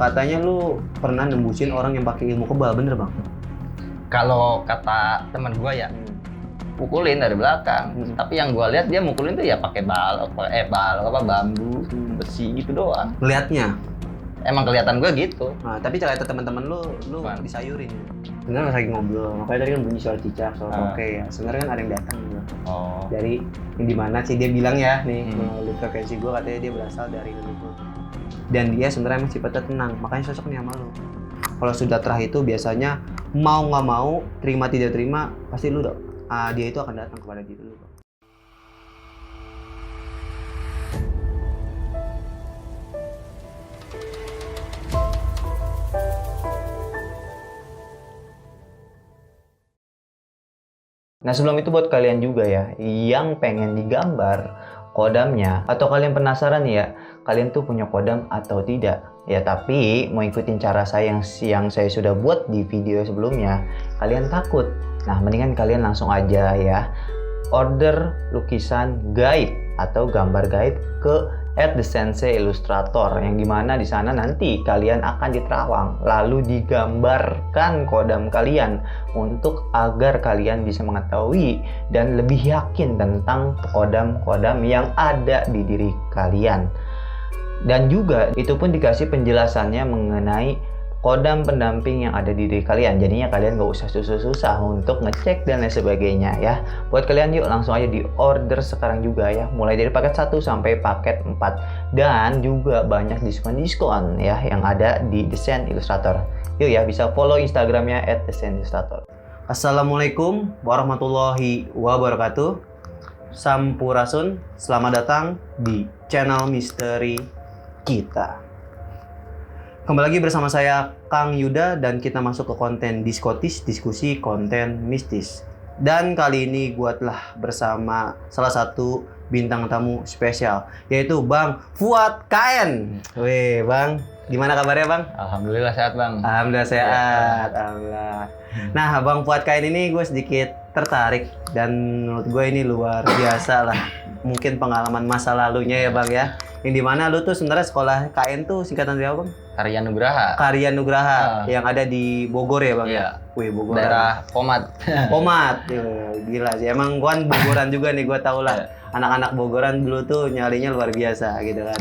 katanya lu pernah nembusin orang yang pakai ilmu kebal, bener bang? Kalau kata teman gue ya, pukulin dari belakang. Tapi yang gue lihat dia mukulin tuh ya pakai bambu, besi gitu doang. Lihatnya? Emang kelihatan gue gitu. Nah, tapi cerita teman-teman lu disayurin ya? Sebenarnya lagi ngobrol, makanya tadi kan bunyi soal cicak, soal oke ya. Sebenarnya kan ada yang datang juga. Dari yang dimana sih dia bilang ya, nih melalui frekuensi gue katanya dia berasal dari leluhur. Dan dia sebenarnya emang sifatnya tenang, makanya cocok nih sama lu. Kalau sudah terah itu biasanya mau nggak mau, terima tidak terima, pasti lu dia itu akan datang kepada diri lu. Nah sebelum itu buat kalian juga ya yang pengen digambar kodamnya atau kalian penasaran ya kalian tuh punya kodam atau tidak ya, tapi mau ikutin cara saya yang saya sudah buat di video sebelumnya kalian takut. Nah mendingan kalian langsung aja ya order lukisan gaib atau gambar gaib ke @thesensei_illustrator yang dimana di sana nanti kalian akan diterawang lalu digambarkan kodam kalian untuk agar kalian bisa mengetahui dan lebih yakin tentang kodam-kodam yang ada di diri kalian. Dan juga itu pun dikasih penjelasannya mengenai kodam pendamping yang ada di diri kalian, jadinya kalian gak usah susah-susah untuk ngecek dan lain sebagainya ya. Buat kalian yuk langsung aja di order sekarang juga ya, mulai dari paket 1 sampai paket 4 dan juga banyak diskon ya yang ada di Desain Illustrator. Yuk ya, bisa follow Instagramnya @desainillustrator. Assalamualaikum warahmatullahi wabarakatuh. Sampurasun, selamat datang di channel misteri kita. Kembali lagi bersama saya Kang Yuda dan kita masuk ke konten diskotis, diskusi konten mistis. Dan kali ini gue telah bersama salah satu bintang tamu spesial yaitu Bang Fuad KN. Weh Bang, gimana kabarnya Bang? Alhamdulillah sehat Bang. Alhamdulillah sehat, alhamdulillah. Nah Bang Fuad KN ini gue sedikit tertarik dan menurut gue ini luar biasa lah. Mungkin pengalaman masa lalunya ya Bang ya. Yang dimana lu tuh sebenarnya sekolah KN tuh singkatan dari apa Bang? Karya Nugraha. Karya Nugraha yang ada di Bogor ya Bang? Iya. Wih Bogor. Daerah Pomat. Pomat, gila sih. Emang gua kan Bogoran juga nih, gua tau lah. Anak-anak Bogoran dulu tuh nyalinya luar biasa gitu kan.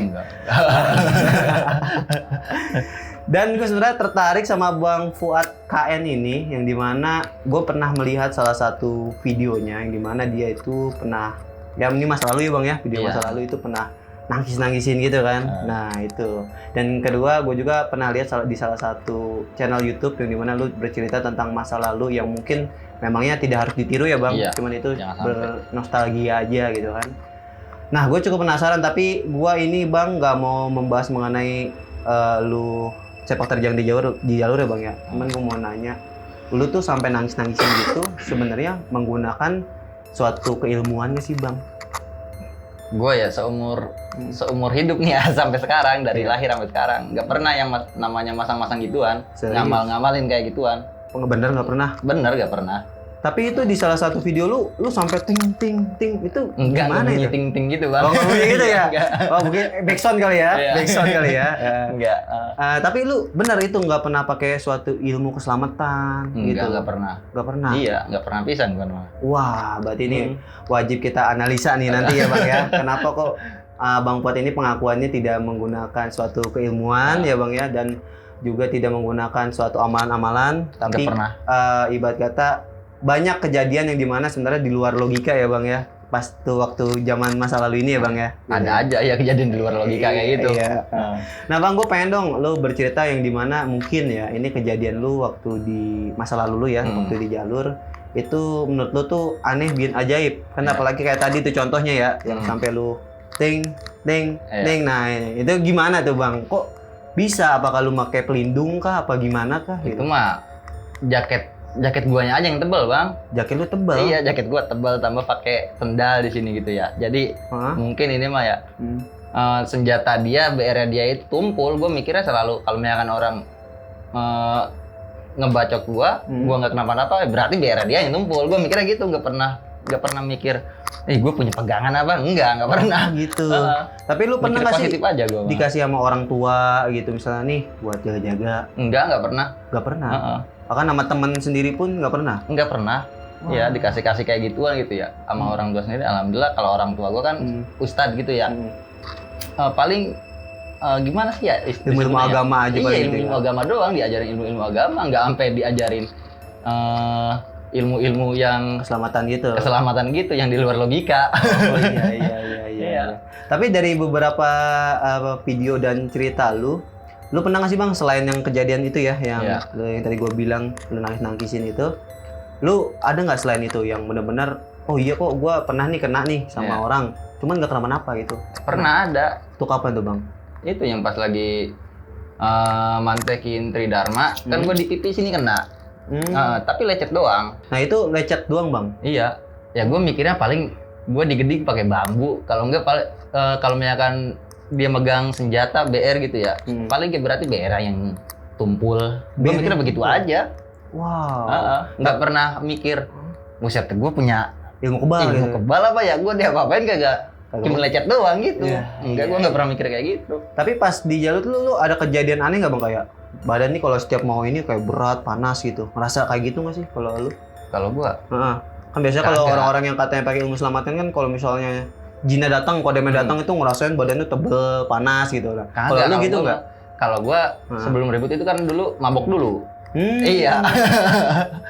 Dan gue sebenarnya tertarik sama Bang Fuad KN ini, yang dimana gue pernah melihat salah satu videonya, yang dimana dia itu pernah, ya ini masa lalu ya Bang ya, video masa lalu itu pernah nangis-nangisin gitu kan. Nah itu. Dan kedua gue juga pernah lihat di salah satu channel YouTube yang dimana lu bercerita tentang masa lalu yang mungkin memangnya tidak harus ditiru ya Bang. Iya, cuman itu bernostalgia aja gitu kan. Nah gue cukup penasaran, tapi gue ini Bang nggak mau membahas mengenai lu sepak terjang di jalur ya Bang ya. Cuman gue mau nanya, lu tuh sampai nangis-nangisin gitu sebenarnya menggunakan suatu keilmuannya sih Bang? Gue ya seumur hidup nih ya sampai sekarang, dari lahir sampai sekarang nggak pernah yang namanya masang-masang gituan. Serius? Ngamalin kayak gituan. Bener nggak pernah? Bener nggak pernah. Tapi itu di salah satu video lu sampai ting itu enggak, gimana itu? Ting gitu Bang. Oh nggak gitu ya? Oh mungkin backsound kali ya? Iya. Backsound kali ya? Enggak. Tapi lu bener itu nggak pernah pakai suatu ilmu keselamatan gitu? Nggak pernah. Nggak pernah? Iya, nggak pernah pisan kan. Wah, berarti ini wajib kita analisa nih nanti ya Bang ya. Kenapa kok Bang Fuad ini pengakuannya tidak menggunakan suatu keilmuan ya Bang ya, dan juga tidak menggunakan suatu amalan-amalan, tapi ibarat kata banyak kejadian yang dimana sebenarnya di luar logika ya Bang ya, pas tuh waktu zaman masa lalu ini ya Bang ya. Ada aja ya kejadian di luar logika kayak gitu. Iya. Nah Bang, gue pengen dong lu bercerita yang dimana mungkin ya ini kejadian lu waktu di masa lalu lu ya, waktu di jalur itu menurut lu tuh aneh bin ajaib kan, apalagi kayak tadi tuh contohnya ya yang sampai lu ting. Nah itu gimana tuh Bang, kok bisa? Apakah lu pakai pelindung kah apa gimana kah gitu? Itu mah jaket guanya aja yang tebel Bang. Jaket lu tebel? Iya, jaket gua tebel tambah pakai sendal di sini gitu ya. Jadi mungkin ini mah ya senjata dia, BR dia itu tumpul. Gua mikirnya selalu kalau misalkan orang ngebacok gua nggak kenapa-napa, berarti BR dia yang tumpul. Gua mikirnya gitu, nggak pernah nggak pernah mikir, gue punya pegangan apa? Nggak pernah. Gitu. Tapi lu pernah Mikir nggak sih positif aja gue. dikasih sama orang tua gitu misalnya nih buat jaga-jaga? Nggak pernah. Nggak pernah. Heeh. Bahkan sama temen sendiri pun nggak pernah. Nggak pernah. Wah. Ya dikasih kayak gituan gitu ya sama orang tua sendiri. Alhamdulillah kalau orang tua gue kan ustadz gitu ya. Paling gimana sih ya Ilmu agama aja iya, paling gitu ilmu ya. agama doang, diajarin ilmu agama, nggak sampai diajarin ilmu-ilmu yang Keselamatan gitu. keselamatan gitu yang di luar logika. Oh iya. Iya. Tapi dari beberapa video dan cerita lu pernah nggak sih bang selain yang kejadian itu ya yang Iya. yang tadi gua bilang lu nangis-nangisin itu, lu ada nggak selain itu yang benar-benar oh iya kok gua pernah nih kena nih sama Iya. orang, cuman nggak kenapa-napa gitu? Pernah ada. Itu kapan tuh bang? Itu yang pas lagi mantekin Tridharma, kan gue di pipi sini kena. Tapi lecet doang. Nah itu lecet doang bang? Iya. Ya gue mikirnya paling gue digedik pakai bambu. Kalau enggak kalau misalkan dia megang senjata BR gitu ya, paling berarti BR yang tumpul. Gue BR mikirnya begitu tumpul. aja. Wow. Nggak pernah mikir, buset gue punya Ilmu kebal ilmu gitu. kebal apa ya? Gue diapa-apain kagak. Cuma lecet doang gitu. Iya, Enggak, iya. gue nggak pernah mikir kayak gitu. Tapi pas di jalur lu ada kejadian aneh nggak bang kayak badan nih kalau setiap mau ini kayak berat panas gitu, ngerasa kayak gitu nggak sih kalau lu? Kalau gue Heeh. Kan biasanya kalau Kagak. orang-orang yang katanya pakai ilmu selamatan kan kalau misalnya jinnya datang, kodemnya datang itu ngerasain badannya tebel, panas gitu lah. Kalau lu gitu nggak? Kalau gua sebelum ribut itu kan dulu mabok dulu. Iya.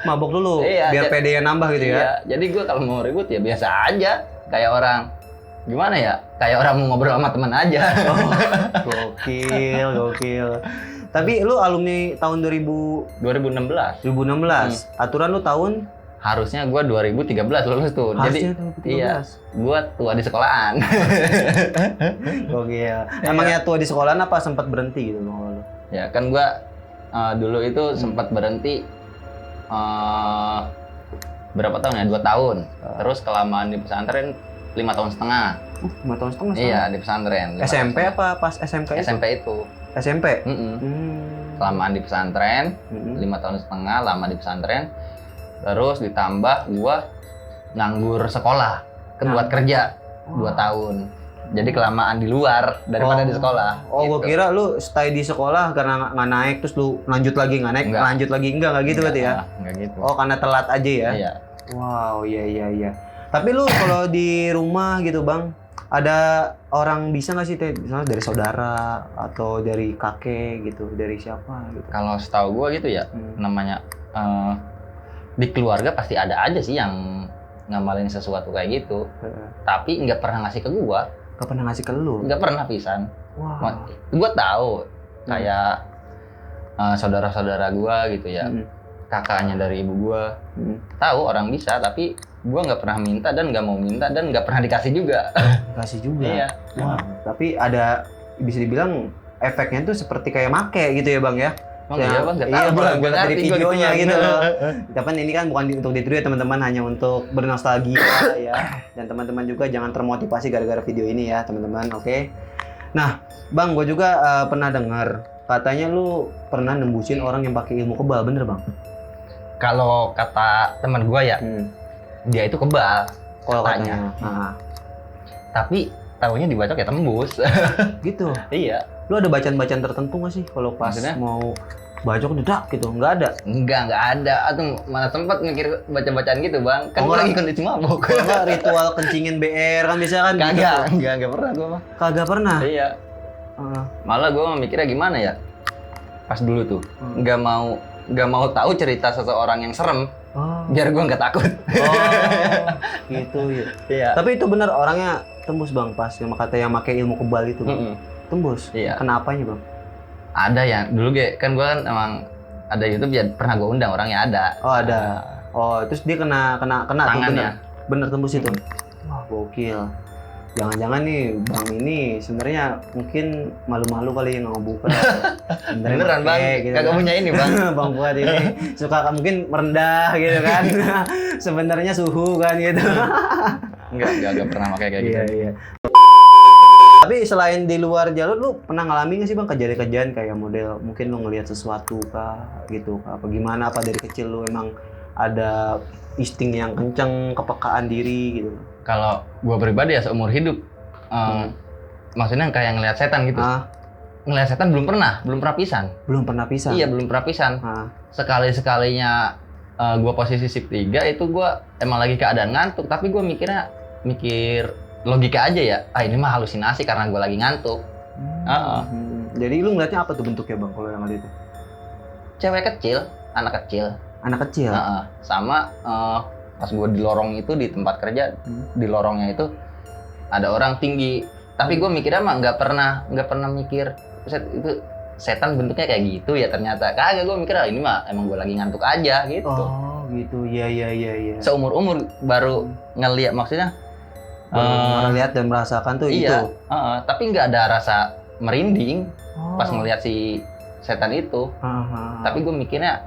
Mabok dulu, Iya, biar PD-nya nambah gitu ya. Iya. Jadi gua kalau mau ribut ya biasa aja, kayak orang gimana ya? Kayak orang mau ngobrol sama teman aja. Gokil. Tapi lu alumni tahun 2016. 2016. Aturan lu tahun? Harusnya gua 2013 lulus tuh. Harusnya Jadi 2013. iya, gua tua di sekolahan. Gokil. Emangnya tua di sekolahan apa sempat berhenti gitu bang? Lu? Ya kan gua dulu itu sempat berhenti berapa tahun ya? 2 tahun. Terus kelamaan di pesantren 5 tahun setengah. 5 tahun setengah. Iya, di pesantren. 5 tahun SMP setengah. apa pas SMK itu? SMP itu. SMP? Kelamaan di pesantren, 5 tahun setengah lama di pesantren. Terus ditambah gua nganggur sekolah, buat kerja 2 tahun. Jadi kelamaan di luar daripada di sekolah. Oh, gua gitu. kira lu stay di sekolah karena nggak naik terus lu lanjut lagi nggak naik, Enggak. lanjut lagi enggak gitu berarti ya? Enggak gitu. Oh, karena telat aja ya? Iya. Wow, iya. Tapi lu kalau di rumah gitu bang, ada orang bisa nggak sih teh, misalnya dari saudara atau dari kakek gitu, dari siapa gitu? Kalau setahu gua gitu ya, namanya di keluarga pasti ada aja sih yang ngamalin sesuatu kayak gitu. Tapi nggak pernah ngasih ke gua. Gak pernah ngasih ke lu? Nggak pernah pisan. Wah. Gua tahu kayak saudara-saudara gua gitu ya, kakaknya dari ibu gua, tahu orang bisa, tapi gua nggak pernah minta dan nggak mau minta dan nggak pernah dikasih juga. Kasih juga. Iya. Wah, tapi ada bisa dibilang efeknya tuh seperti kayak make gitu ya bang ya? Emang iya bang, nggak tahu. Iya, Gua gua lihat dari ngerti, gua videonya gituan. gitu loh. Tapi ini kan bukan untuk ditiru ya teman-teman, hanya untuk bernostalgia ya. Dan teman-teman juga jangan termotivasi gara-gara video ini ya teman-teman, oke? Nah, bang, gue juga pernah dengar katanya lu pernah nembusin orang yang pakai ilmu kebal, bener bang? Kalau kata teman gua ya, dia itu kebal. Kalau Katanya. katanya. Nah, Tapi tahunya dibacok ya tembus. gitu. Iya. Lu ada bacaan-bacaan tertentu nggak sih kalau pas Maksudnya? mau bacok dedak gitu? Nggak ada? Enggak ada. Atau mana sempat mikir baca-bacaan gitu, Bang. Kan Oh, gua nggak. lagi kondisi mabok. Kalau nggak ritual kencingin BR kan bisa kan? Enggak pernah gua mah. Kagak pernah. Iya. Malah gua mikirnya gimana ya? Pas dulu tuh, nggak mau tahu cerita seseorang yang serem, biar gua nggak takut. Gitu ya. Iya. Tapi itu benar orangnya tembus bang pas yang kata yang pakai ilmu kebal itu bang. Tembus. Iya. Kenapanya bang? Ada ya, dulu kan gua kan emang ada YouTube ya, pernah gua undang orangnya ada. Oh ada. Oh terus dia kena tuh Tangannya. bener tembus itu. Wah gokil. Jangan-jangan nih bang ini sebenarnya mungkin malu-malu kali yang ngebuka. Beneran bang, gitu kagak kan. punya ini bang. Bang Fuad ini suka mungkin merendah gitu kan. Sebenarnya suhu kan gitu. Enggak pernah pakai kayak gitu. Iya. Tapi selain di luar jalur, lu pernah ngalamin nggak sih bang kejadian-kejadian kayak model mungkin lu ngelihat sesuatu kah gitu kah? Apa gimana? Apa dari kecil lu emang ada insting yang kenceng, kepekaan diri gitu. Kalau gua pribadi ya seumur hidup, maksudnya kayak ngelihat setan gitu. Ngelihat setan belum pernah pisan. Belum pernah pisah. Iya, belum pernah pisan. Sekali-sekalinya gua posisi shift 3 itu gua emang lagi keadaan ngantuk, tapi gua mikir logika aja ya. Ini mah halusinasi karena gua lagi ngantuk. Jadi lu ngeliatnya apa tuh bentuknya bang kalau yang ada itu? Cewek kecil, anak kecil. Anak kecil. Sama pas gua di lorong itu di tempat kerja, di lorongnya itu ada orang tinggi. Tapi gua mikirnya mah nggak pernah mikir itu setan bentuknya kayak gitu ya, ternyata kagak. Gua mikir ini mah emang gua lagi ngantuk aja gitu. Oh gitu, iya. Seumur baru ngeliat, maksudnya ngeliat dan merasakan tuh iya, itu. tapi nggak ada rasa merinding pas ngeliat si setan itu. Tapi gue mikirnya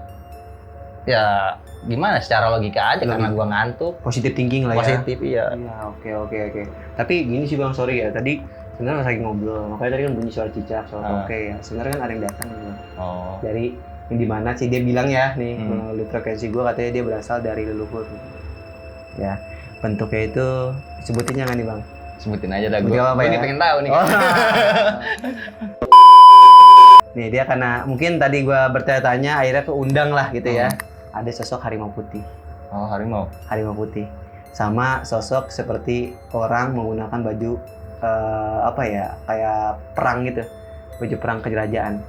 ya gimana, secara logika aja karena gue ngantuk. Positive thinking lah ya. Positif, iya. Iya, oke. Tapi gini sih bang, sorry ya, tadi sebenarnya pas lagi ngobrol, makanya tadi kan bunyi suara cicak, suara oke ya. Sebenarnya kan ada yang datang gitu. Dari yang di mana sih dia bilang ya nih, melalui frekuensi gue katanya dia berasal dari leluhur. Ya, bentuknya itu sebutin jangan nih bang. Sebutin aja dah gue. Gue ini pengen tahu nih. Nih dia karena mungkin tadi gue bertanya-tanya akhirnya keundang lah gitu ya. Ada sosok harimau putih. Oh, harimau. Harimau putih. Sama sosok seperti orang menggunakan baju apa ya, kayak perang gitu. Baju perang kerajaan.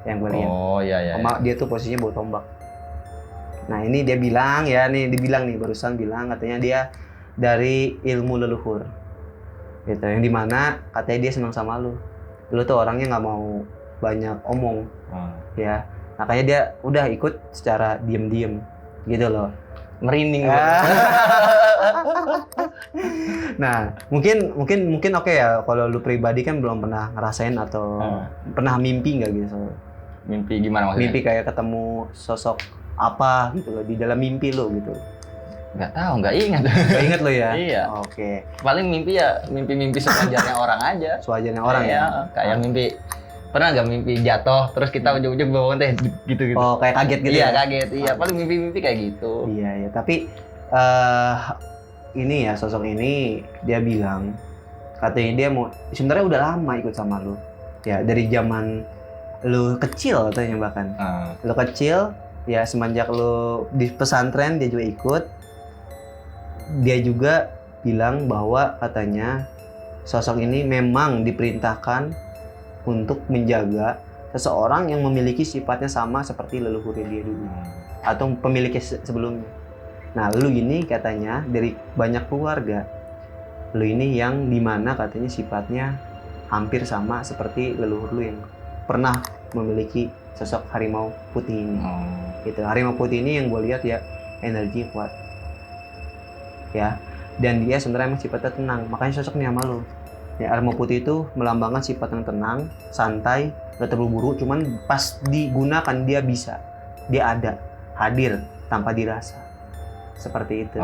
Yang gue lihat. Oh, iya. Sama dia tuh posisinya bawa tombak. Nah, ini dia bilang ya, dibilang nih barusan bilang katanya dia dari ilmu leluhur. Gitu. Yang dimana katanya dia senang sama lu. Lu tuh orangnya nggak mau banyak omong. Ya. Makanya dia udah ikut secara diem-diem gitu loh. Merinding. Nah, mungkin oke ya, kalau lu pribadi kan belum pernah ngerasain atau pernah mimpi nggak gitu? Mimpi gimana maksudnya? Mimpi kayak ketemu sosok apa gitu loh di dalam mimpi lu gitu. Nggak tahu, nggak ingat. Nggak ingat lo ya? Iya. Oke. Paling mimpi ya mimpi sewajarnya orang aja. Sewajarnya orang ya? Kayak mimpi, pernah nggak mimpi jatuh terus kita ujung-ujung bangun teh gitu. Oh, kayak kaget gitu iya, ya? Kaget. Iya, paling mimpi kayak gitu. Iya. Tapi ini ya, sosok ini dia bilang katanya dia mau, sebenarnya udah lama ikut sama lu. Ya, dari zaman lu kecil katanya bahkan. Lu kecil, ya semenjak lu di pesantren dia juga ikut. Dia juga bilang bahwa katanya sosok ini memang diperintahkan untuk menjaga seseorang yang memiliki sifatnya sama seperti leluhurnya dia dulu atau pemiliknya sebelumnya. Nah, lu ini katanya dari banyak keluarga, lu ini yang dimana katanya sifatnya hampir sama seperti leluhur lu yang pernah memiliki sosok harimau putih ini. Gitu. Harimau putih ini yang gue lihat ya energi kuat. Ya, dan dia sebenarnya emang sifatnya tenang, makanya cocoknya sama lu. Ya, harimau putih itu melambangkan sifat yang tenang, santai, gak terburu-buru, cuman pas digunakan dia bisa, dia ada, hadir tanpa dirasa, seperti itu.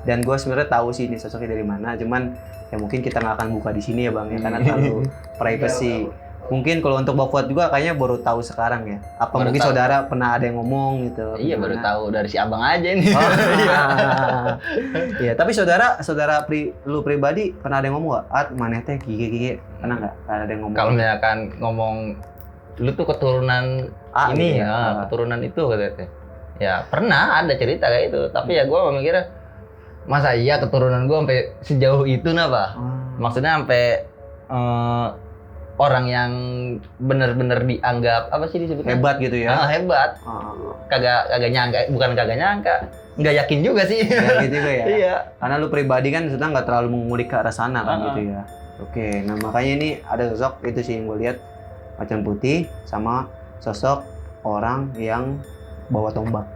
Dan gue sebenarnya tahu sih ini sosoknya dari mana, cuman ya mungkin kita nggak akan buka di sini ya bang, ya karena terlalu privacy. Mungkin kalau untuk Bang Fuad juga kayaknya baru tahu sekarang ya. Apa baru mungkin tahu. Saudara pernah ada yang ngomong gitu? Iya, baru tahu dari si abang aja ini. Iya, tapi lu pribadi pernah ada yang ngomong nggak? Maneh teh gigi pernah nggak? Ada yang ngomong? Kalau misalkan ngomong, lu tuh keturunan ini ya, keturunan itu katanya. Ya pernah ada cerita kayak itu, tapi ya gue mikirnya masa iya keturunan gue sampai sejauh itu napa? Maksudnya sampai orang yang benar-benar dianggap apa sih disebutnya? Hebat gitu ya? Hebat. Kagak nyangka, bukan kagak nyangka, nggak yakin juga sih. Yakin juga ya? Iya. Karena lu pribadi kan sudah nggak terlalu mengulik ke arah sana kan gitu ya. Oke, nah makanya ini ada sosok itu sih yang gue lihat, macan putih sama sosok orang yang bawa tombak,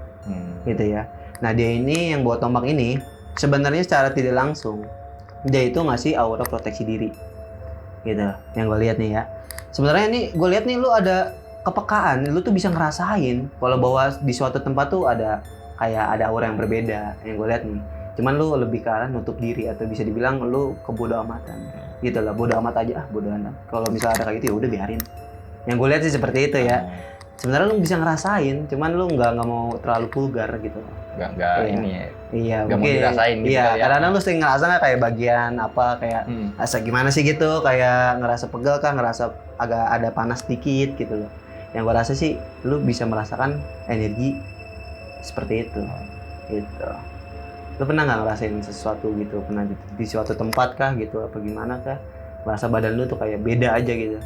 gitu ya. Nah dia ini yang bawa tombak ini sebenarnya secara tidak langsung dia itu ngasih aura proteksi diri. Gitu yang gue lihat nih ya. Sebenarnya nih gue lihat nih lu ada kepekaan, lu tuh bisa ngerasain kalau bahwa di suatu tempat tuh ada kayak ada aura yang berbeda yang gue lihat nih. Cuman lu lebih ke arah nutup diri atau bisa dibilang lu kebodo amatan. Gitu lah, bodo amat aja, bodo amat. Kalau misalnya ada kayak gitu ya udah biarin. Yang gue lihat sih seperti itu ya. sebenarnya lu bisa ngerasain, cuman lu nggak mau terlalu vulgar gitu. Nggak Iya. ini ya. Iya, Nggak mau mungkin. dirasain gitu Iya, kali ya. kadang-kadang lu sering ngerasa nggak kayak bagian apa kayak asa gimana sih gitu, kayak ngerasa pegel kah, ngerasa agak ada panas dikit gitu loh. Yang gua rasa sih lu bisa merasakan energi seperti itu. Gitu. Lu pernah nggak ngerasain sesuatu gitu? Pernah di suatu tempat kah gitu apa gimana kah? Merasa badan lu tuh kayak beda aja gitu.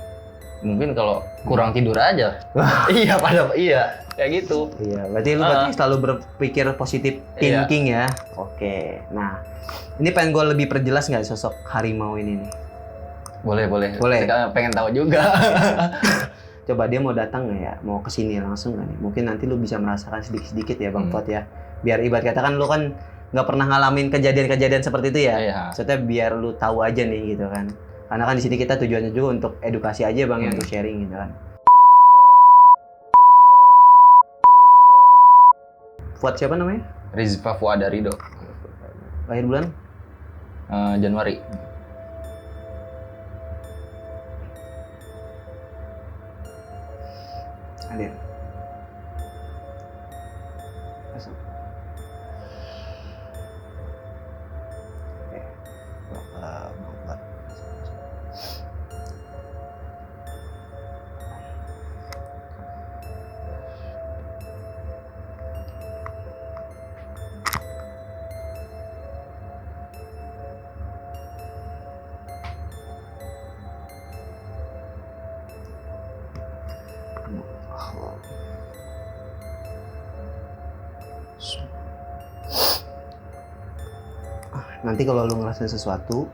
Mungkin kalau kurang tidur aja. Iya kayak gitu. Iya, berarti lu selalu berpikir positif Iya. thinking ya. Oke. Nah, ini pengen gue lebih perjelas nggak sosok harimau ini nih? Boleh. Sekarang pengen tahu juga. Coba dia mau datang nggak ya? Mau kesini langsung nggak nih? Mungkin nanti lu bisa merasakan sedikit-sedikit ya Bang Fot ya. Biar ibarat kata kan lu kan nggak pernah ngalamin kejadian-kejadian seperti itu ya. Iya. Maksudnya biar lu tahu aja nih gitu kan. Karena kan di sini kita tujuannya juga untuk edukasi aja Bang ya, untuk sharing gitu kan. Fuad siapa namanya? Rizfa Fuada Rido. Lahir bulan? Januari. Hadir. Masuk. Oke. Bang Fuad. Nanti kalau lu ngerasain sesuatu,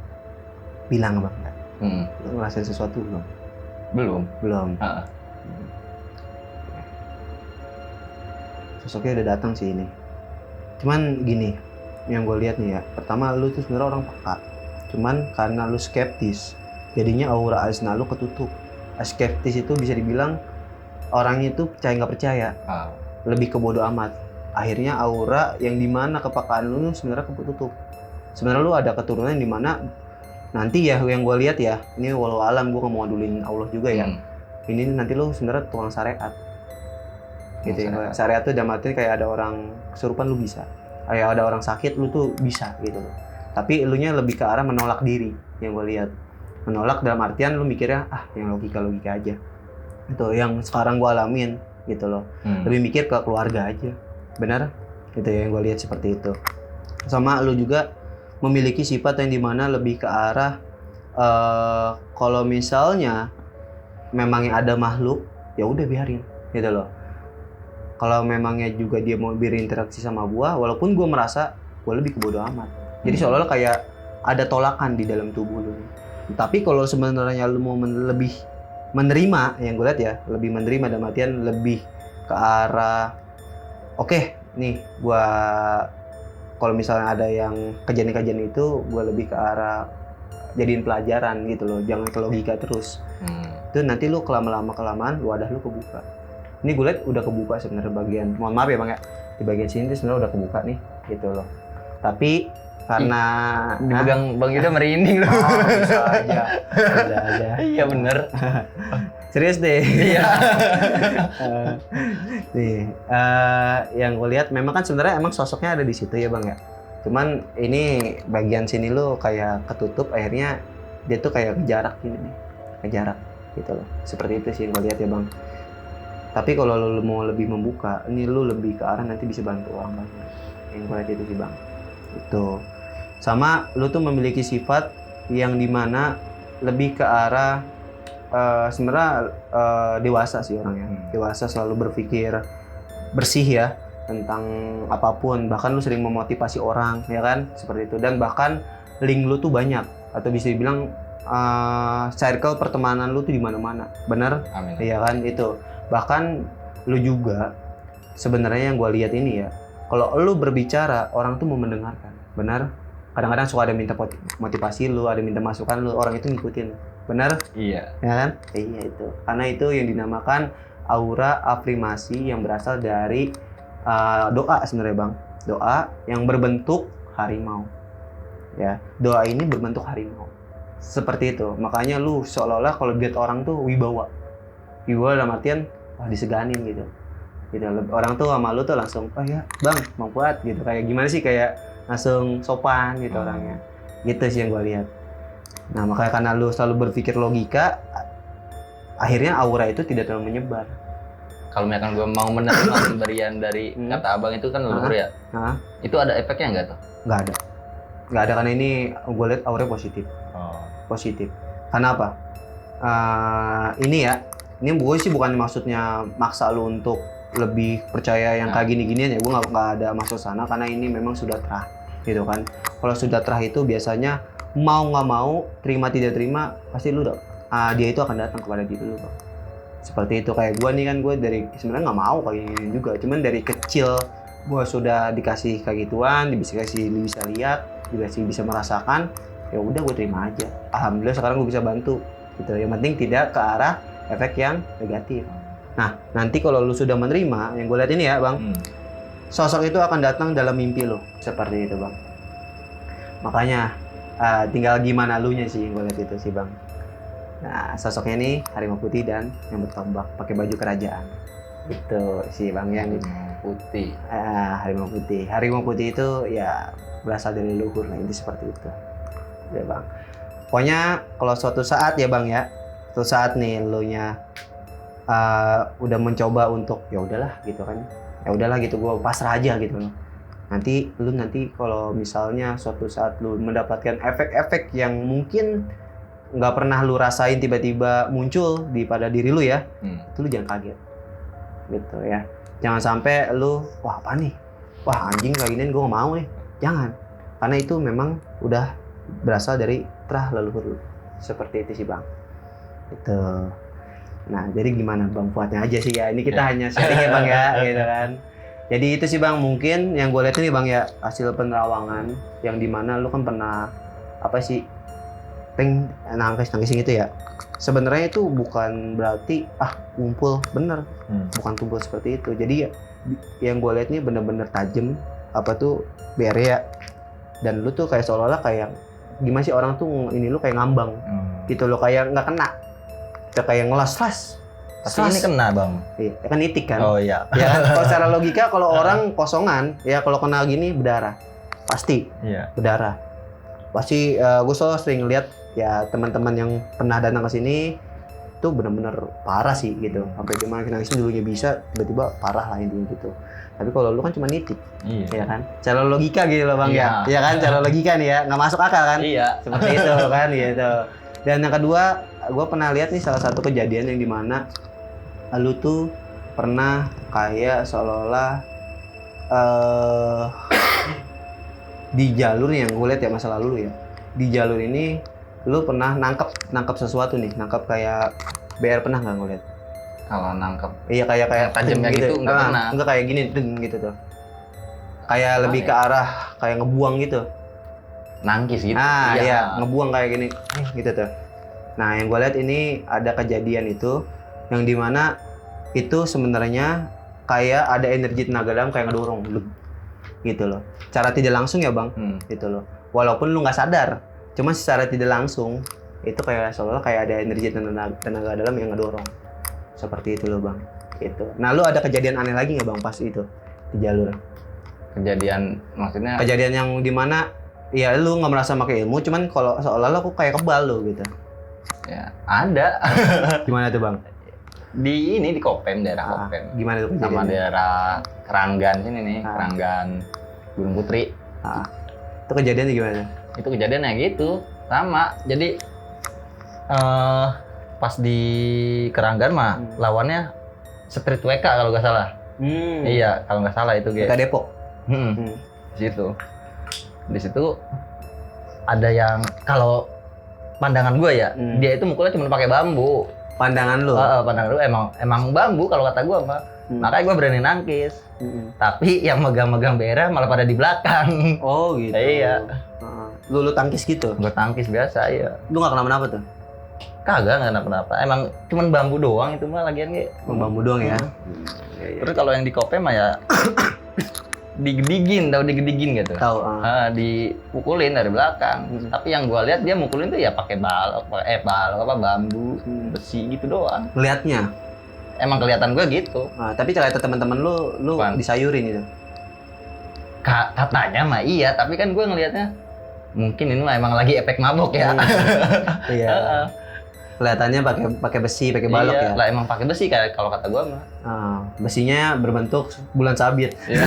bilang Bang. Lu ngerasain sesuatu belum? Belum. Belum. Heeh. Sosoknya udah datang sih ini. Cuman gini, yang gue lihat nih ya. Pertama lu tuh sebenarnya orang peka. Cuman karena lu skeptis, jadinya aura asna lu ketutup. Skeptis itu bisa dibilang orangnya itu percaya nggak percaya, lebih ke bodo amat. Akhirnya aura yang dimana kepekaan lu sebenarnya ketutup. Sebenarnya lu ada keturunan di mana nanti ya yang gue lihat ya, ini walau alam gue nggak mau ngadulin Allah juga ya. Ini nanti lu sebenarnya tukang syariat. Gitu ya. Syariat tuh dalam arti kayak ada orang kesurupan lu bisa. Kayak ada orang sakit lu tuh bisa gitu loh. Tapi elunya lebih ke arah menolak diri yang gue lihat. Menolak dalam artian lu mikirnya yang logika aja. Itu yang sekarang gue alamin gitu loh. Lebih mikir ke keluarga aja. Benar? Itu yang gue lihat seperti itu. Sama lu juga memiliki sifat yang dimana lebih ke arah kalau misalnya memangnya ada makhluk, ya udah biarin gitu loh. Kalau memangnya juga dia mau berinteraksi sama gua, walaupun gua merasa gua lebih ke bodo amat. Jadi seolah-olah kayak ada tolakan di dalam tubuh lu. Tapi kalau sebenarnya lu mau lebih menerima, yang gue lihat ya, lebih menerima dalam artian lebih ke arah oke, nih gua kalau misalnya ada yang kejadian-kejadian itu, gue lebih ke arah jadiin pelajaran gitu loh, jangan ke logika terus. Itu nanti lu kelamaan wadah lu kebuka. Ini gue lihat udah kebuka sebenarnya bagian, mohon maaf ya Bang ya, di bagian sini tuh sebenarnya udah kebuka nih gitu loh. Tapi karena dipegang Bang Yuda merinding loh. Bisa aja. Iya bener. Serius deh. Iya. Nih, yang gue lihat memang kan sebenarnya emang sosoknya ada di situ ya Bang ya. Cuman ini bagian sini lo kayak ketutup, akhirnya dia tuh kayak kejarak gini nih, kejarak gitu loh. Seperti itu sih yang gue lihat ya Bang. Tapi kalau lo mau lebih membuka, ini lo lebih ke arah nanti bisa bantu orang banyak. Yang gue lihat itu sih Bang. Itu. Sama lo tuh memiliki sifat yang dimana lebih ke arah sebenarnya dewasa sih orangnya. Dewasa, selalu berpikir bersih ya tentang apapun, bahkan lu sering memotivasi orang ya kan, seperti itu. Dan bahkan link lu tuh banyak, atau bisa dibilang circle pertemanan lu tuh di mana-mana. Bener? Amin. Iya kan, itu. Bahkan lu juga sebenarnya yang gua lihat ini ya, kalau lu berbicara orang tuh mau mendengarkan. Benar? Kadang-kadang suka ada minta motivasi lu, ada minta masukan lu, orang itu ngikutin. Benar? Iya. Ya kan? Iya itu. Karena itu yang dinamakan aura afirmasi yang berasal dari doa sebenarnya Bang. Doa yang berbentuk harimau. Ya, doa ini berbentuk harimau. Seperti itu. Makanya lu seolah-olah kalau lihat orang tuh wibawa. Wibawa dalam artian wah diseganin gitu. Gitu. Orang tuh sama lu tuh langsung, oh ya bang, Bang Fuad gitu. Kayak gimana sih, kayak langsung sopan gitu orangnya. Gitu sih yang gue lihat. Nah makanya karena lu selalu berpikir logika, akhirnya aura itu tidak terlalu menyebar. Kalau misalkan gue mau menerima pemberian dari kata abang itu kan leluhur ya, itu ada efeknya nggak tuh? Nggak ada. Nggak ada, karena ini gue lihat auranya positif. Positif. Karena apa? Ini ya, ini gue sih bukan maksudnya maksa lu untuk lebih percaya yang kayak gini-ginian ya. Gue nggak ada maksud sana, karena ini memang sudah terah gitu kan. Kalau sudah terah itu biasanya mau nggak mau, terima tidak terima, pasti lu dia itu akan datang kepada diri lu bang. Seperti itu. Kayak gue nih kan, gue dari sebenarnya nggak mau kayak gini juga, cuman dari kecil gue sudah dikasih kayak gituan, bisa lihat, bisa merasakan, ya udah gue terima aja. Alhamdulillah sekarang gue bisa bantu gitu. Yang penting tidak ke arah efek yang negatif. Nah nanti kalau lu sudah menerima, yang gue lihat ini ya bang, sosok itu akan datang dalam mimpi lo, seperti itu bang. Makanya tinggal gimana lu nya sih, yang gue lihat itu sih bang. Nah sosoknya ini harimau putih dan yang bertombak pakai baju kerajaan. Itu sih bang yang putih. Harimau putih. Harimau putih itu ya berasal dari leluhur, nah ini seperti itu. Ya bang. Pokoknya kalau suatu saat ya bang ya, suatu saat nih lu nya udah mencoba untuk ya udahlah gitu kan, ya udahlah gitu, gue pasrah aja gitu loh. Nanti kalau misalnya suatu saat lu mendapatkan efek-efek yang mungkin nggak pernah lu rasain tiba-tiba muncul pada diri lu ya, itu lu jangan kaget gitu ya. Jangan sampai lu wah apa nih, wah anjing kayak ginian gue nggak mau nih, jangan, karena itu memang udah berasal dari terah leluhur lu. Seperti itu sih bang. Itu. Nah jadi gimana bang Fuadnya aja sih ya, ini kita hanya sharing ya bang ya gitu kan. Jadi itu sih bang, mungkin yang gue lihat ini bang ya, hasil penerawangan yang dimana lu kan pernah apa sih nangkis gitu ya. Sebenarnya itu bukan berarti kumpul bener, bukan tumpul seperti itu. Jadi ya, yang gue lihat ini bener-bener tajam apa tuh BR ya, dan lu tuh kayak seolah-olah kayak gimana sih, orang tuh ini lu kayak ngambang gitu loh, kayak nggak kena, kayak ngelas. Tapi ini kena bang. Iya, kan nitik kan. Oh iya. Ya kan? Kalau secara logika kalau orang kosongan ya, kalau kena gini berdarah pasti. Iya. Berdarah pasti. Gue selalu sering lihat ya teman-teman yang pernah datang ke sini itu benar-benar parah sih gitu, sampai dia nangis dulunya bisa tiba-tiba parah lah intinya gitu. Tapi kalau lu kan cuma nitik, ya kan, cara logika gitu loh bang. Ya kan, cara logika nih ya, nggak masuk akal kan. Iya. Seperti itu kan gitu. Dan yang kedua, gue pernah lihat nih salah satu kejadian yang dimana lu tuh pernah kayak seolah-olah di jalur yang gue lihat ya, masa lalu lu ya, di jalur ini lu pernah nangkep sesuatu nih, nangkep kayak BR, pernah nggak ngeliat? Kalau nangkep Iya kayak tajamnya gitu nggak pernah. Enggak kayak gini gitu tuh, kayak lebih ke arah kayak ngebuang gitu, nangkis gitu. Iya ngebuang kayak gini gitu tuh. Nah yang gue lihat ini ada kejadian itu yang dimana itu sebenarnya kayak ada energi tenaga dalam kayak ngedorong gitu loh, cara tidak langsung ya bang, gitu loh, walaupun lu nggak sadar, cuma secara tidak langsung itu kayak seolah kayak ada energi tenaga dalam yang ngedorong, seperti itu loh bang gitu. Nah lu ada kejadian aneh lagi nggak bang pas itu di jalur? Kejadian maksudnya? Kejadian yang dimana ya lu nggak merasa pakai ilmu, cuman kalau seolah-olah aku kayak kebal lu gitu. Ya ada. Gimana tuh bang? Di Kopem, daerah Kopem. Gimana tuh kejadiannya? Sama daerah Keranggan sini nih, Keranggan Gunung Putri. Itu kejadiannya gimana? Itu kejadiannya gitu, sama. Jadi pas di Keranggan mah lawannya Street WK kalau nggak salah. Iya, kalau nggak salah itu guys. WK Depok. Di situ ada yang, kalau pandangan gue ya, dia itu mukulnya cuma pakai bambu. Pandangan lu? Pandangan lu emang bambu kalau kata gue mah. Makanya gue berani nangkis. Tapi yang megang-megang BR malah pada di belakang. Oh gitu. Iya. Lu tangkis gitu? Gue tangkis biasa, iya. Lu nggak kenapa-napa tuh? Kagak, nggak kenapa-napa. Emang cuman bambu doang itu mah lagian gitu. Bambu doang ya. Terus kalau yang di Kopem mah ya digigin gitu. Tahu. Dipukulin dari belakang. Tapi yang gua lihat dia mukulin tuh ya pakai balok, bambu, besi gitu doang. Ngeliatnya? emang kelihatan gue gitu. Nah, tapi ternyata teman-teman lu Apaan? disayurin gitu. Katanya mah iya, tapi kan gue ngelihatnya mungkin ini mah emang lagi efek mabok ya. Iya. Kelihatannya pakai besi, pakai balok Iya, ya. lah emang pakai besi kayak kalau kata gue mah. Besinya berbentuk bulan sabit. Iya.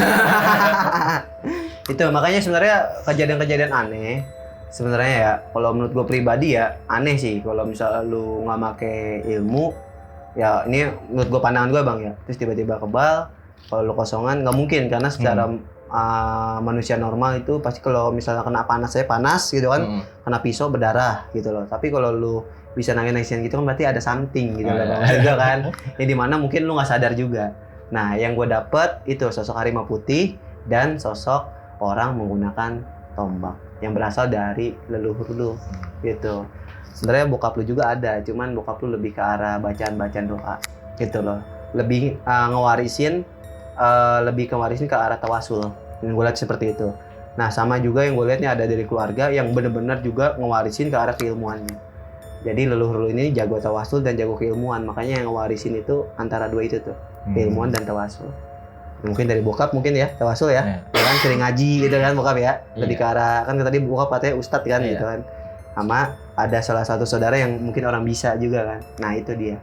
Itu makanya sebenarnya kejadian-kejadian aneh sebenarnya ya, kalau menurut gue pribadi ya aneh sih kalau misalnya lu nggak make ilmu ya. Ini menurut gue, pandangan gue bang ya, terus tiba-tiba kebal, kalau lu kosongan nggak mungkin karena secara manusia normal itu pasti kalau misalnya kena panas gitu kan, kena pisau berdarah gitu loh. Tapi kalau lu bisa nangis-nangisin gitu kan berarti ada something gitu loh bang, juga kan yang dimana mungkin lu nggak sadar juga. Nah yang gue dapet itu sosok harimau putih dan sosok orang menggunakan tombak yang berasal dari leluhur lu gitu. Sebenarnya bokap lu juga ada, cuman bokap lu lebih ke arah bacaan-bacaan doa gitu loh, lebih ngewarisin ke arah tawasul. Yang gue lihat seperti itu. Nah sama juga yang gue lihatnya ada dari keluarga yang benar-benar juga ngewarisin ke arah keilmuannya. Jadi leluhur lu ini jago tawasul dan jago keilmuan, makanya yang ngewarisin itu antara dua itu tuh, keilmuan dan tawasul. Mungkin dari bokap mungkin ya tawasul ya, kan sering ngaji gitu kan bokap ya, lebih ke arah kan tadi bokap katanya ustadz kan gitu kan. Sama ada salah satu saudara yang mungkin orang bisa juga kan. Nah itu dia.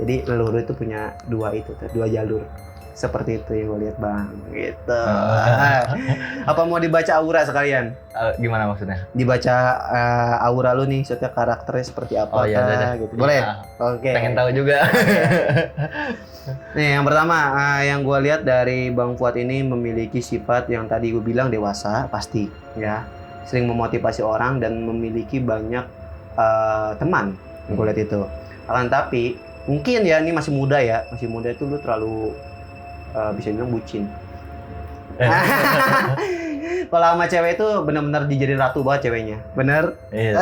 Jadi leluhur itu punya dua jalur. Seperti itu yang gue lihat bang, gitu. Apa mau dibaca aura sekalian? Gimana maksudnya? Dibaca aura lu nih, maksudnya karakternya seperti apa gitu. Boleh? Oke. Pengen tahu juga. Nih yang pertama, yang gue lihat dari Bang Fuad ini memiliki sifat yang tadi gue bilang dewasa, pasti ya. Sering memotivasi orang dan memiliki banyak teman, gue lihat itu. Akan tapi mungkin ya ini masih muda itu lu terlalu bisa bilang bucin. Kalau sama cewek itu benar-benar dijadiin ratu banget ceweknya, bener? Iya.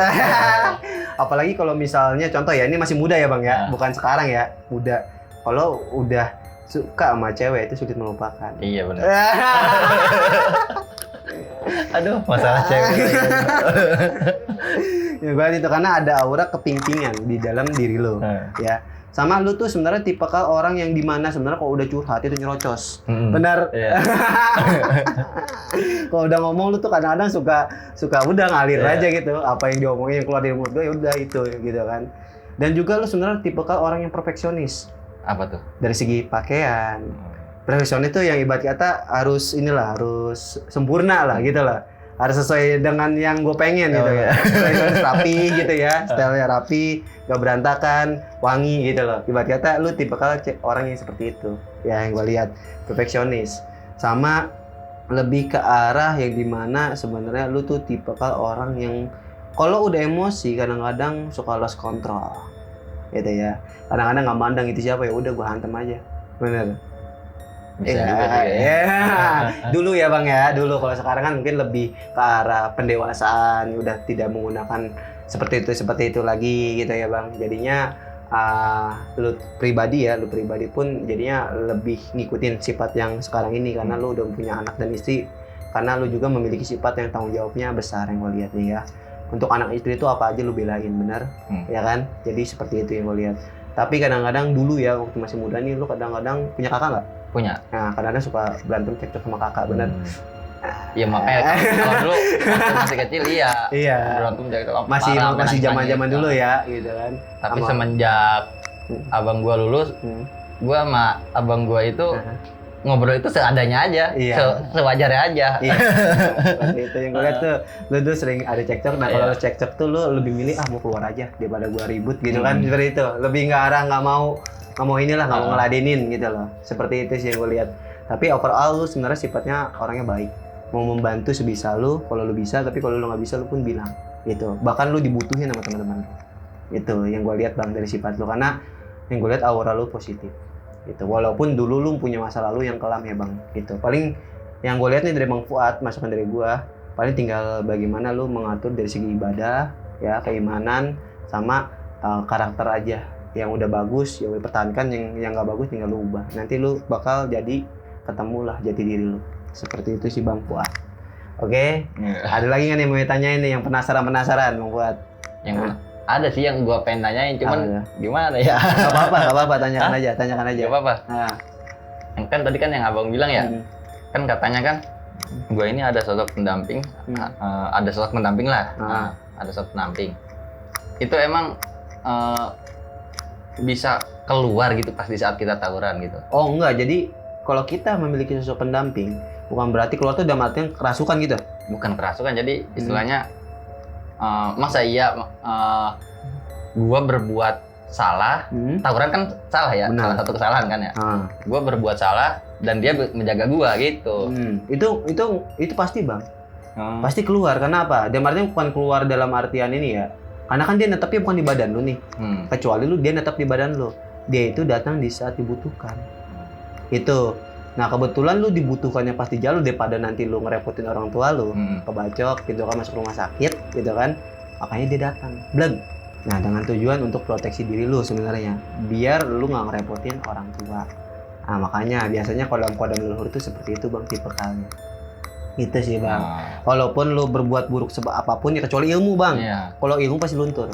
Apalagi kalau misalnya contoh ya, ini masih muda ya bang ya, bukan sekarang ya, muda. Kalau udah suka sama cewek itu sulit melupakan. Iya benar. Aduh, masalah cewek. Ya berarti itu karena ada aura kepingpingan di dalam diri lo, ya. Sama lu tuh sebenarnya tipikal orang yang dimana sebenarnya kalau udah curhat itu nyerocos, benar? Iya. Kalau udah ngomong lu tuh kadang-kadang suka udah ngalir aja gitu, apa yang diomongin yang keluar dari mulut gue ya udah itu gitu kan. Dan juga lu sebenarnya tipikal orang yang perfeksionis. Apa tuh? Dari segi pakaian, perfeksionis itu yang ibarat kata harus sempurna lah gitu lah. Harus sesuai dengan yang gue pengen gitu ya. Harus rapi gitu ya, stylenya rapi, gak berantakan, wangi gitu loh. Ibarat kata lu tipikal orang yang seperti itu. Ya yang gue lihat perfeksionis. Sama lebih ke arah yang dimana sebenarnya lu tuh tipikal orang yang kalau udah emosi kadang-kadang suka lost control. Gitu ya. Kadang-kadang nggak mandang itu siapa ya udah gue hantem aja. Bener. Bisa juga sih ya. Dulu ya bang ya, dulu. Kalau sekarang kan mungkin lebih ke arah pendewasaan, udah tidak menggunakan seperti itu lagi gitu ya bang. Jadinya lu pribadi pun jadinya lebih ngikutin sifat yang sekarang ini karena lu udah punya anak dan istri, karena lu juga memiliki sifat yang tanggung jawabnya besar yang gue lihat nih ya. Untuk anak istri itu apa aja lu belain, bener ya kan? Jadi seperti itu yang gue lihat. Tapi kadang-kadang dulu ya waktu masih muda nih, lu kadang-kadang punya kakak nggak? Punya. Nah, kadang-kadang suka berantem cekcok sama kakak, bener? Iya makanya kalau dulu waktu masih kecil iya. Berantem cekcok. Masih zaman-zaman dulu ya, gitu kan. Tapi semenjak abang gua lulus, gua sama abang gua itu ngobrol itu seadanya aja, sewajarnya aja. Iya. Seperti itu yang gue lihat tuh, lu tuh sering ada cekcok. Nah kalau cekcok tuh lu lebih milih mau keluar aja daripada gua ribut gitu kan, seperti itu. Lebih nggak mau inilah, nggak mau ngeladenin gitu loh. Seperti itu sih yang gue lihat. Tapi overall lu sebenarnya sifatnya orangnya baik, mau membantu sebisa lu kalau lu bisa, tapi kalau lu nggak bisa lu pun bilang gitu. Bahkan lu dibutuhin sama teman-teman. Itu yang gue lihat bang dari sifat lu, karena yang gue lihat aura lu positif. Gitu. Walaupun dulu lu punya masa lalu yang kelam ya bang, gitu. Paling yang gue lihat nih dari Bang Fuad, masukan dari gue, paling tinggal bagaimana lu mengatur dari segi ibadah, ya keimanan, sama karakter aja. Yang udah bagus, ya udah pertahankan, yang nggak bagus tinggal lu ubah. Nanti lu bakal ketemulah jati diri lu. Seperti itu sih Bang Fuad. Oke? Ada lagi nggak nih mau tanyain nih yang penasaran Bang Fuad? Yang Ada sih yang gua pengen tanyain, cuman Apa ya? gimana ya? Gak apa-apa, tanyakan aja. Gak apa-apa. Nah, Yang kan tadi kan yang abang bilang ya, kan katanya kan gua ini ada sosok pendamping, ada sosok pendamping lah. Nah, ada sosok pendamping. Itu emang bisa keluar gitu pas di saat kita tawuran gitu. Oh enggak, jadi kalau kita memiliki sosok pendamping, bukan berarti keluar tuh dalam artian kerasukan gitu. Bukan kerasukan, jadi istilahnya masa iya gua berbuat salah, tawuran kan salah ya, Benar. salah satu kesalahan kan ya. Gua berbuat salah dan dia menjaga gua gitu. Itu pasti bang, pasti keluar. Karena apa? Dalam artian bukan keluar dalam artian ini ya. Karena kan dia netepnya bukan di badan lu nih. Kecuali lu dia netep di badan lu. Dia itu datang di saat dibutuhkan. Itu. Nah kebetulan lu dibutuhkannya pasti jauh daripada nanti lu ngerepotin orang tua lu, kebacok gitu kan, masuk rumah sakit gitu kan, makanya dia datang, bleg. Nah dengan tujuan untuk proteksi diri lu sebenarnya, biar lu nggak ngerepotin orang tua. Nah makanya biasanya kodam-kodam leluhur itu seperti itu bang, tipe kalian. Itu sih bang. Walaupun lu berbuat buruk sebab apapun ya, kecuali ilmu bang. Kalau ilmu pasti luntur.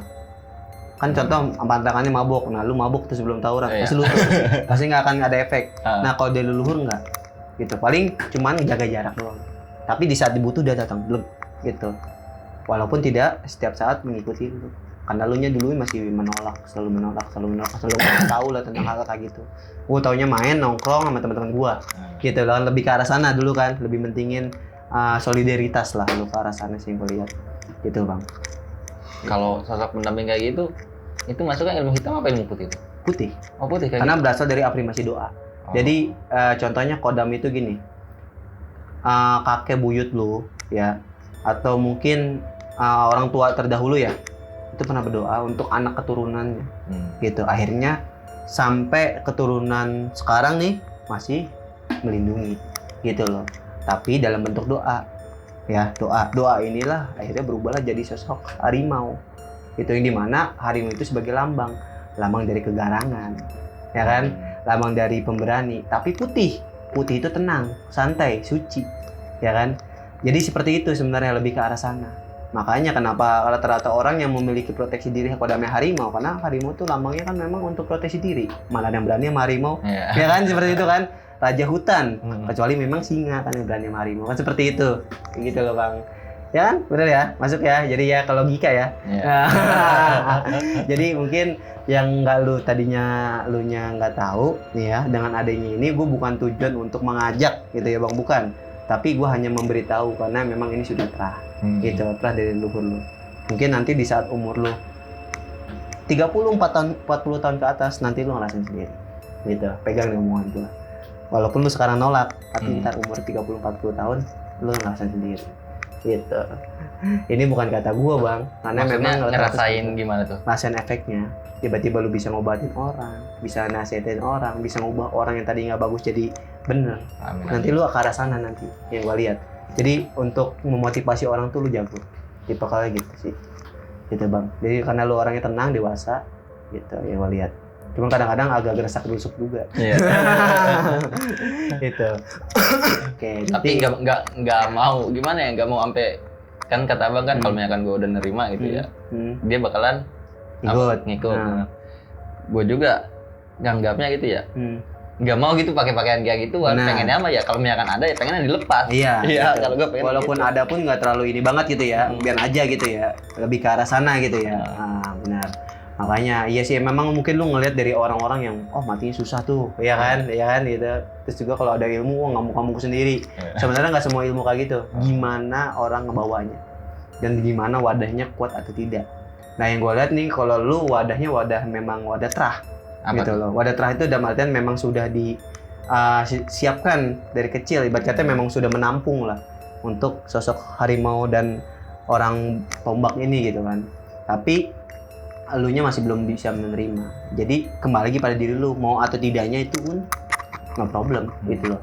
Kan contoh pantangannya mabok, nah lu mabok tuh sebelum tawuran pasti luntur, pasti nggak akan ada efek. Nah kalau dari leluhur nggak, gitu. Paling cuman jaga jarak doang. Tapi di saat dibutuh dia datang, blek, gitu. Walaupun tidak setiap saat mengikuti lu, karena lu nya dulu masih selalu menolak, selalu nggak tahu lah tentang hal kayak gitu. Gua taunya main nongkrong sama teman-teman gua, gitu kan, lebih ke arah sana dulu kan, lebih mentingin solidaritas lah, lu ke arah sana sih gua lihat, gitu bang. Kalau sosok pendamping kayak gitu, itu masuknya ilmu hitam apa ilmu putih itu? Putih. Oh putih kayak Karena gitu? berasal dari afirmasi doa. Jadi contohnya kodam itu gini, kakek buyut lu ya, atau mungkin orang tua terdahulu ya, itu pernah berdoa untuk anak keturunannya, gitu. Akhirnya sampai keturunan sekarang nih masih melindungi, gitu loh. Tapi dalam bentuk doa, ya doa inilah akhirnya berubahlah jadi sosok harimau. Itu yang dimana harimau itu sebagai lambang dari kegarangan, ya kan, lambang dari pemberani. Tapi putih itu tenang, santai, suci, ya kan. Jadi seperti itu sebenarnya, lebih ke arah sana. Makanya kenapa rata-rata orang yang memiliki proteksi diri kodamnya harimau, karena harimau tuh lambangnya kan memang untuk proteksi diri. Malah yang berani sama harimau, ya kan, seperti itu kan, raja hutan. Kecuali memang singa kan yang berani sama harimau, kan seperti itu, gitu loh bang. Ya kan, bener ya, masuk ya. Jadi ya ke logika ya. Jadi mungkin yang lu nya nggak tahu nih ya, dengan adanya ini gue bukan tujuan untuk mengajak gitu ya bang, bukan. Tapi gue hanya memberitahu karena memang ini sudah terah, gitu, terah dari leluhur lu. Mungkin nanti di saat umur lu 34 tahun, 40 tahun ke atas, nanti lu ngerasain sendiri, gitu. Pegang nih omongan gue. Walaupun lu sekarang nolak, tapi ntar umur 30-40 tahun lu ngerasain sendiri, gitu. Ini bukan kata gua bang, karena maksudnya memang ngerasain gimana tuh? ngerasain efeknya. Tiba-tiba lu bisa ngobatin orang, bisa nasihatin orang, bisa ngubah orang yang tadi nggak bagus jadi bener. Amin. Nanti lu ke arah sana nanti, yang gua lihat. Jadi untuk memotivasi orang tuh lu jago, tipe kali gitu sih, gitu bang. Jadi karena lu orangnya tenang, dewasa, gitu, yang gua lihat. Cuma kadang-kadang agak geresak gerusuk juga. Iya. Gitu. Oke, Tapi nggak mau gimana ya, nggak mau sampai, kan kata abang kan kalau misalkan gue udah nerima gitu ya, dia bakalan ngikut. Nah, gue juga nganggapnya gitu ya, nggak mau gitu pakai pakaian kayak gitu. Pengennya mah ya kalau misalkan ada ya pengennya dilepas. Iya. Gitu. Kalau gue pengen walaupun gitu. ada pun nggak terlalu ini banget gitu ya, biar aja gitu ya, lebih ke arah sana gitu ya. Nah, benar. Makanya iya sih, memang mungkin lu ngelihat dari orang-orang yang matinya susah tuh, ya kan, gitu. Terus juga kalau ada ilmu, ngamuk-ngamuk sendiri. Sebenarnya nggak semua ilmu kayak gitu. Gimana orang ngebawanya dan gimana wadahnya kuat atau tidak. Nah yang gue lihat nih, kalau lu wadahnya memang wadah terah, gitu loh. Wadah terah itu dalam artian memang sudah disiapkan dari kecil, ibarat kata memang sudah menampung lah untuk sosok harimau dan orang tombak ini gitu kan. Tapi elunya masih belum bisa menerima. Jadi kembali lagi pada diri lu, mau atau tidaknya itu pun no problem gitu loh.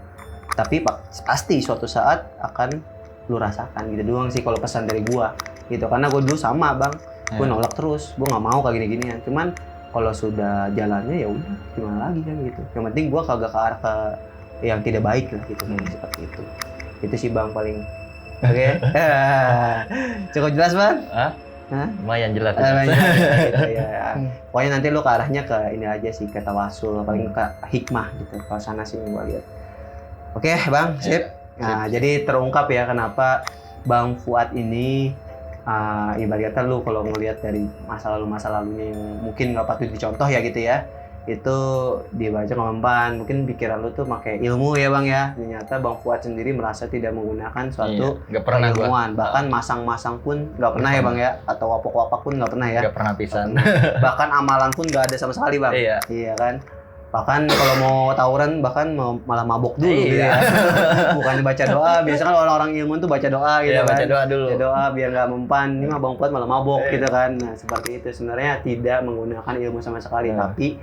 Tapi pasti suatu saat akan lu rasakan, gitu doang sih kalau pesan dari gua gitu. Karena gua dulu sama bang, gua nolak terus, gua nggak mau kayak gini-ginian. Cuman kalau sudah jalannya ya udah, gimana lagi kan gitu. Yang penting gua kagak ke arah ke yang tidak baik lah gitu, seperti itu. Itu sih bang paling. Oke. Cukup jelas bang? Hah? Lumayan jelas. Gitu, ya. Pokoknya nanti lu ke arahnya ke ini aja sih, ke tawasul, paling ke hikmah gitu. Kalau sana sih yang gua lihat. Oke, Bang, sip. Nah, jadi terungkap ya kenapa Bang Fuad ini ibaratnya lu kalau ngelihat dari masa lalunya yang mungkin nggak patut dicontoh ya gitu ya, itu dibaca ngompan, mungkin pikiran lu tuh pakai ilmu ya Bang ya. Ternyata Bang Fuad sendiri merasa tidak menggunakan suatu nggak pernah gua. ilmuwan, bahkan masang-masang pun nggak pernah ya Bang ya, atau wapak-wapak pun nggak pernah ya. Nggak pernah pisan. Bahkan amalan pun nggak ada sama sekali Bang. Iya. Iya kan. Bahkan kalau mau tawuran bahkan malah mabok dulu gitu ya. Bukannya baca doa. Biasanya kan orang-orang ilmu tuh baca doa gitu Iya, kan. baca doa dulu. Baca doa biar nggak mempan. Ini mah Bang Fuad malah mabok gitu kan. Nah, seperti itu sebenarnya tidak menggunakan ilmu sama sekali, tapi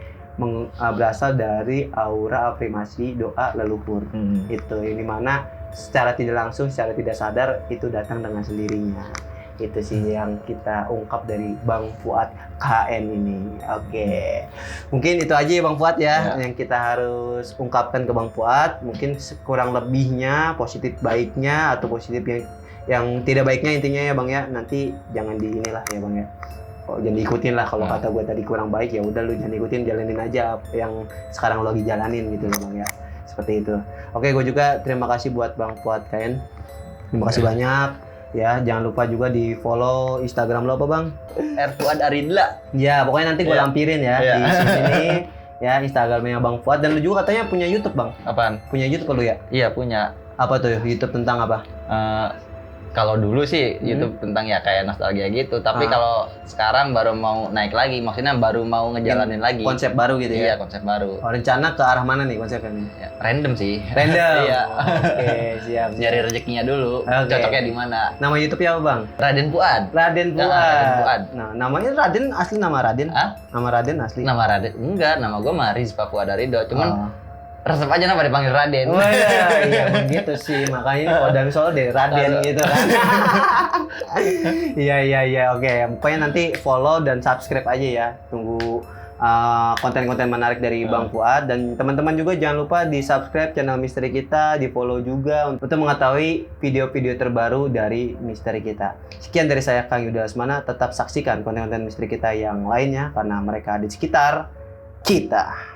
berasal dari aura afirmasi doa leluhur. Itu yang dimana secara tidak langsung, secara tidak sadar itu datang dengan sendirinya. Itu sih yang kita ungkap dari Bang Fuad KN ini. Oke. Mungkin itu aja ya Bang Fuad ya yang kita harus ungkapkan ke Bang Fuad. Mungkin kurang lebihnya, positif baiknya atau positif yang tidak baiknya intinya ya Bang ya. Nanti jangan di inilah ya Bang ya. Oh, jangan diikutin lah kalau kata gue tadi kurang baik, ya udah lu jangan ikutin, jalanin aja apa yang sekarang lu lagi jalanin gitu loh Bang ya. Seperti itu. Oke, gue juga terima kasih buat Bang Fuad KN. Terima kasih banyak. Ya, jangan lupa juga di follow Instagram lo apa Bang? Fuad Aridla. Ya, pokoknya nanti gue lampirin ya di sini ya Instagramnya Bang Fuad. Dan lu juga katanya punya YouTube Bang? Apaan? Punya YouTube lu ya? Iya punya. Apa tuh YouTube tentang apa? Kalau dulu sih YouTube tentang ya kayak nostalgia gitu, tapi kalau sekarang baru mau naik lagi, maksudnya baru mau ngejalanin lagi. Konsep baru gitu ya? Iya, konsep baru. Oh, rencana ke arah mana nih konsepnya nih? Ya, random sih. Random? Iya. Oke, siap. Nyari rezekinya dulu, cocoknya di mana. Nama YouTube-nya apa Bang? Raden Fuad. Raden Fuad. Raden Fuad. Nah, namanya Raden, asli nama Raden? Hah? Nama Raden asli? Nama Raden? Enggak, nama gue mah Rizpa Fuad Arido, cuman resep aja nama dipanggil Raden. Oh iya begitu sih, makanya kodam soal deh Raden gitu kan. Iya oke. Pokoknya nanti follow dan subscribe aja ya. Tunggu konten-konten menarik dari Bang Fuad, dan teman-teman juga jangan lupa di subscribe channel Misteri kita, di follow juga untuk mengetahui video-video terbaru dari Misteri kita. Sekian dari saya Kang Yuda Asmana, tetap saksikan konten-konten Misteri kita yang lainnya karena mereka ada di sekitar kita.